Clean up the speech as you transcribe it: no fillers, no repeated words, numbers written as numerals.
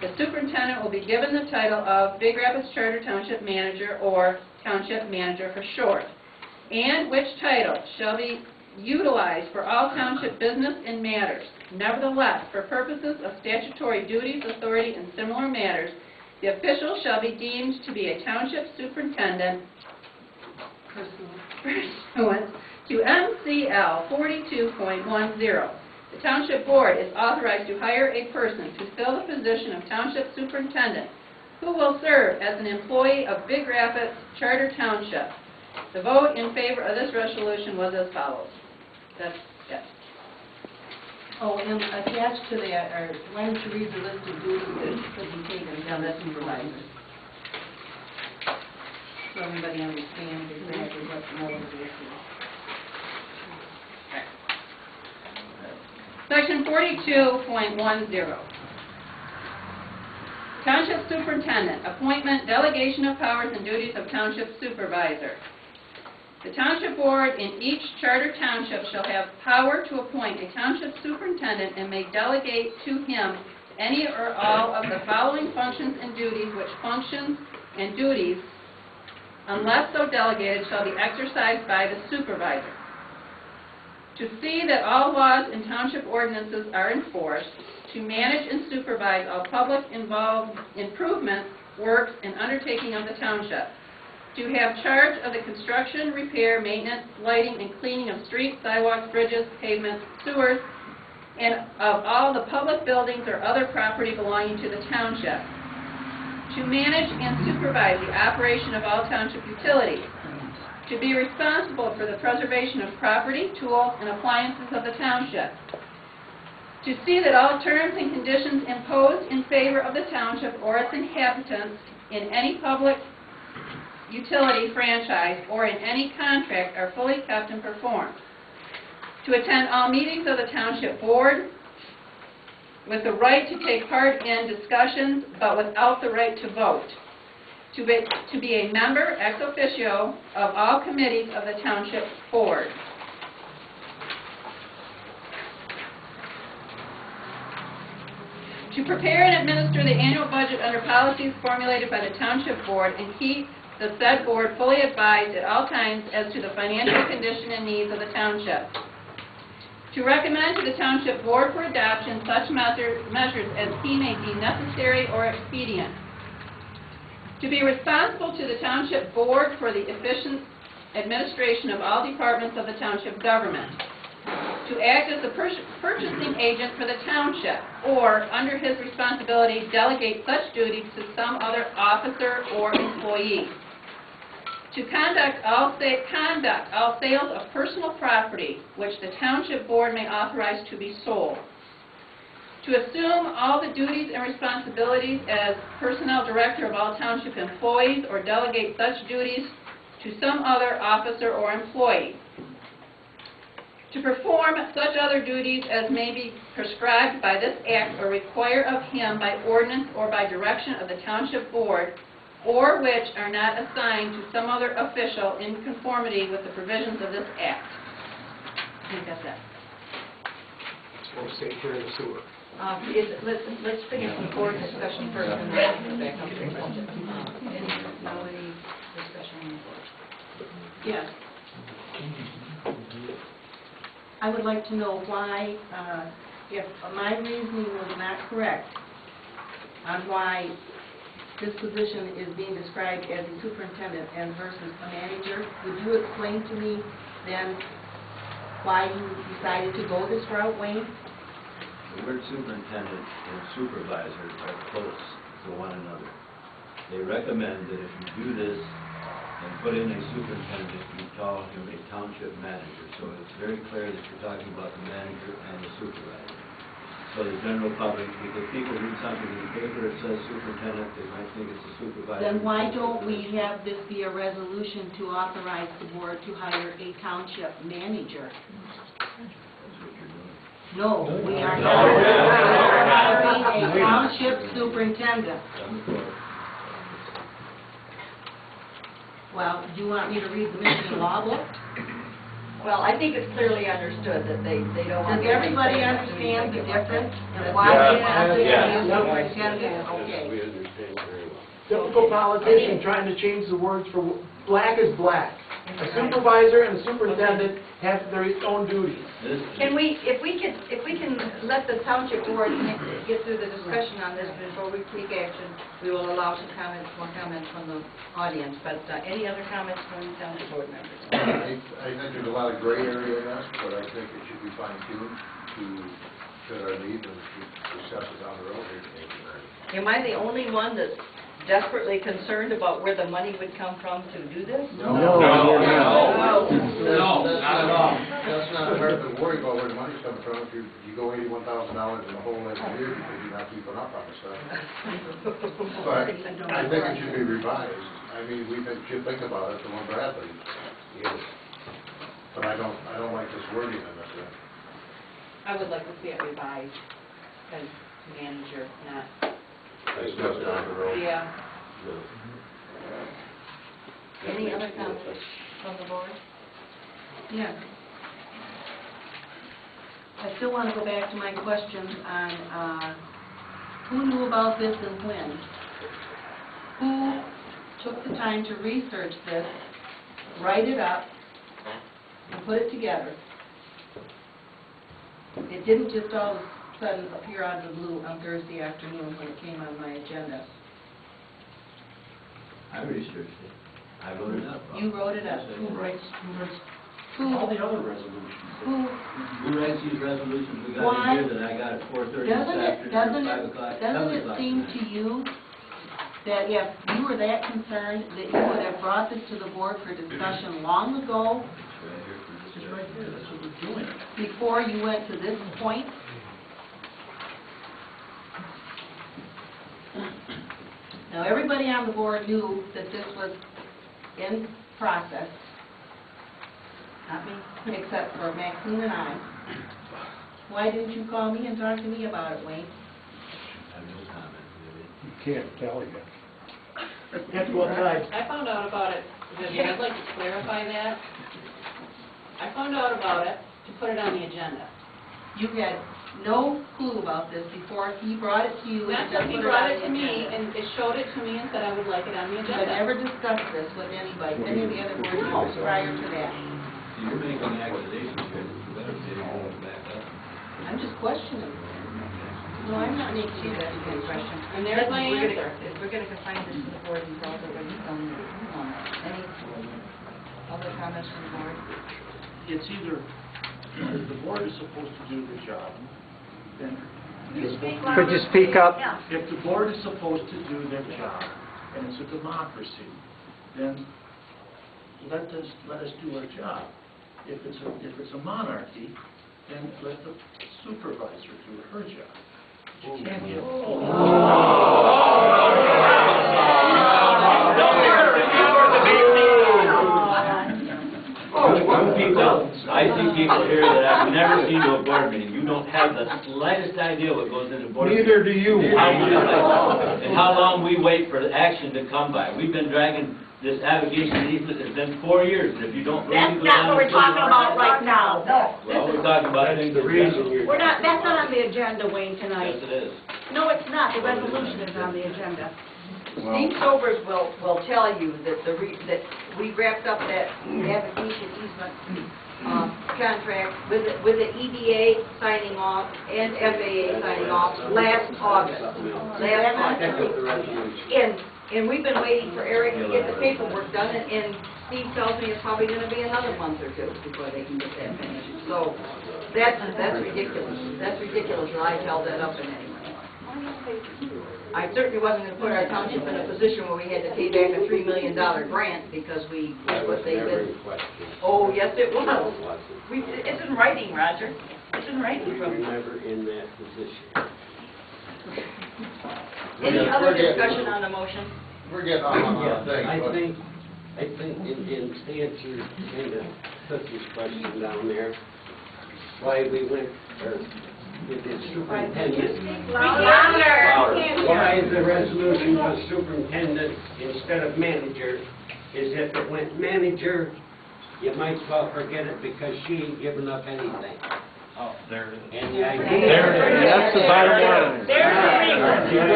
the superintendent will be given the title of Big Rapids Charter Township Manager, or Township Manager for short, and which title shall be utilized for all township business and matters. Nevertheless, for purposes of statutory duties, authority, and similar matters, the official shall be deemed to be a township superintendent pursuant to MCL 42.10. The Township Board is authorized to hire a person to fill the position of Township Superintendent who will serve as an employee of Big Rapids Charter Township. The vote in favor of this resolution was as follows. That's yes. Oh, and attached to that, or why don't you read the list of duties that could be taken down that supervisor? So everybody understands exactly what the motive is. Section 42.10. Township Superintendent, appointment, delegation of powers and duties of Township Supervisor. The Township Board in each charter township shall have power to appoint a Township Superintendent and may delegate to him any or all of the following functions and duties, which functions and duties, unless so delegated, shall be exercised by the Supervisor. To see that all laws and township ordinances are enforced, to manage and supervise all public involved improvements, works, and undertaking of the township, to have charge of the construction, repair, maintenance, lighting, and cleaning of streets, sidewalks, bridges, pavements, sewers, and of all the public buildings or other property belonging to the township, to manage and supervise the operation of all township utilities, to be responsible for the preservation of property, tools, and appliances of the township, to see that all terms and conditions imposed in favor of the township or its inhabitants in any public utility franchise or in any contract are fully kept and performed, to attend all meetings of the Township Board with the right to take part in discussions but without the right to vote, to be a member ex officio of all committees of the Township Board. To prepare and administer the annual budget under policies formulated by the Township Board and keep the said board fully advised at all times as to the financial condition and needs of the township. To recommend to the Township Board for adoption such measures as he may deem necessary or expedient. To be responsible to the Township Board for the efficient administration of all departments of the township government. To act as the purchasing agent for the township, or, under his responsibility, delegate such duties to some other officer or employee. To conduct all sales of personal property which the Township Board may authorize to be sold. To assume all the duties and responsibilities as personnel director of all township employees or delegate such duties to some other officer or employee. To perform such other duties as may be prescribed by this act or require of him by ordinance or by direction of the Township Board, or which are not assigned to some other official in conformity with the provisions of this act. I think that's it. We'll take care of the sewer. Let's finish the board discussion first, and then we'll go back up to the budget. Nobody discussion on the board. Yes. I would like to know why, if my reasoning was not correct on why this position is being described as a superintendent and versus a manager, would you explain to me then why you decided to go this route, Wayne? The word superintendent and supervisor are close to one another. They recommend that if you do this and put in a superintendent, you call him a township manager. So it's very clear that you're talking about the manager and the supervisor. So the general public, because people read something in the paper that says superintendent, they might think it's a supervisor. Then why don't we have this be a resolution to authorize the board to hire a township manager? That's what you're doing. No, we are not. We are hiring a township superintendent. Well, do you want me to read the Michigan law book? Well, I think it's clearly understood that they don't want. Does everybody understand the difference? And why Yeah. they have to Yeah. be a superintendent? Okay. Typical politician trying to change the words for, black is black. A supervisor and a superintendent have their own duties. This, Can we, if we can let the township board get through the discussion on this before we take action, we will allow some comments, more comments from the audience. But any other comments from township board members? I think there's a lot of gray area in that, but I think it should be fine-tuned to fit our needs and discuss it down the road here. Am I the only one that's desperately concerned about where the money would come from to do this? No, No. not at all. That's not hard to worry about where the money's coming from if you go $81,000 in the hole every year because you're not keeping up on the stuff. But I think it should be revised. I mean, should think about it, the one Bradley is. But I don't like this wording in this. I would like to see it revised as manager, not, Discuss down the road. yeah. Any other comments from the board? Yeah. I still want to go back to my questions on who knew about this and when? Who took the time to research this, write it up, and put it together? It didn't just all of a sudden appear out of the blue on Thursday afternoon when it came on my agenda. I researched it. I wrote it up. You wrote it up. Who writes Who, all the other resolutions? Who writes these resolutions? We got Why? it here that I got at 4:30 this doesn't afternoon, 5 o'clock, 7 it o'clock seem tonight. to you that if you were that concerned, that you would have brought this to the board for discussion long ago, It's right here for It's discussion. right there, that's what we're doing. before you went to this point? Now, everybody on the board knew that this was in process, not me, except for Maxine and I. Why didn't you call me and talk to me about it, Wayne? I have no comment, really. You can't tell yet. After what time? I found out about it, I'd like to clarify that. I found out about it to put it on the agenda. You had no clue about this before he brought it to you. and That's just when he put brought on it the to me, agenda. and it showed it to me and said I would like it on the You had agenda. never discussed this with anybody, any of the other board members prior to that. See, you're making accusations here that you better say you're going back up. I'm just questioning. No, I'm not making you that question. And there's my answer. We're going to confine this to the board and probably any other comments from the board? It's either, if the board is supposed to do the job, then Could you speak up? if the board is supposed to do their job, and it's a democracy, then let us do our job. If it's a monarchy, then let the supervisor do her job. You can't get I see people here that I've never seen to a board meeting. You don't have the slightest idea what goes into board meeting. Neither do you. And how long we wait for the action to come by. We've been dragging this allegation easement, it's been 4 years, and if you don't really That's go not down what we're the talking about right now. Well, we're talking about things that We're not, that's not on the agenda, Wayne, Yes, tonight. it is. No, it's not. The resolution is on the agenda. Steve Sobers will tell you that that we wrapped up that navigation easement contract with the EDA signing off and FAA signing off last August. And we've been waiting for Eric to get the paperwork done, and Steve tells me it's probably going to be another month or two before they can get that finished. So that's ridiculous. That's ridiculous that I've held that up in any way. I certainly wasn't going to put our township in a position where we had to pay back a $3 million grant because that's what they did. Oh, yes, it was. It's in writing, Roger. It's in writing from you. Never in that position. Any other discussion on the motion? We're getting off on Yeah, other things, I but think in answer kind of Cookie's question down there, why we went, with the superintendent. Why the resolution was superintendent instead of manager is if it went manager, you might as well forget it because she ain't giving up anything. Oh, there it is. And the idea. There it is. That's the bottom line. There's the reason.